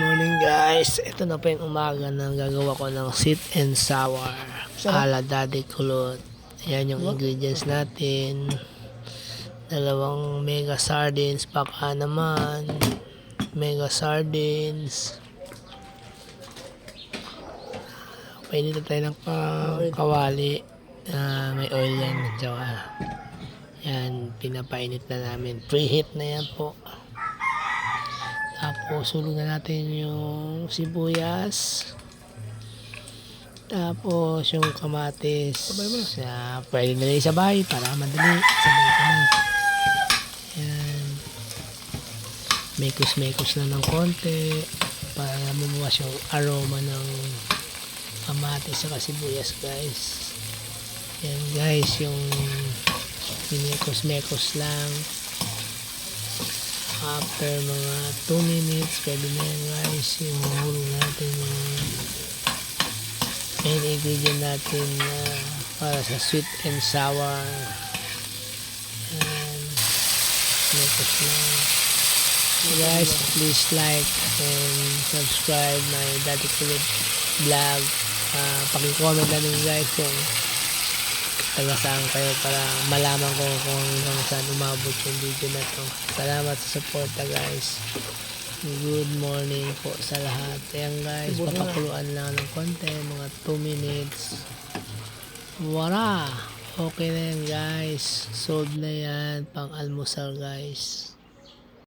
Morning guys, ito na po yung umaga na gagawa ko ng sweet and sour ala Daddy Kulot. Ayan yung ingredients natin. Dalawang mega sardines, baka naman mega sardines. Painit tayo ng kawali. May oil yan. Yan, pinapainit na namin. Preheat na yan po. Tapos sulog na natin yung sibuyas. Tapos yung kamatis. Pwede na rin sabay para madali. Sabay ka na. Yan. Mekos-mekos na ng konti para mamuwas yung aroma ng kamatis sa sibuyas guys. Yan guys, yung mekos-mekos lang. After mga 2 minutes, pwede na yan guys. Yung hulog natin yung main ingredient natin para sa sweet and sour. And mekos lang. So guys, please like and subscribe my Daddy Kulot vlog. Paki-comment na din guys kung taga saan kayo para malaman ko kung hanggang saan umabot yung video na to. Salamat sa suporta guys. Good morning po sa lahat. Ayan guys, papakuluan lang ng konti, mga 2 minutes. Wala! Okay na yan guys. Solved na yan, pang almusal guys.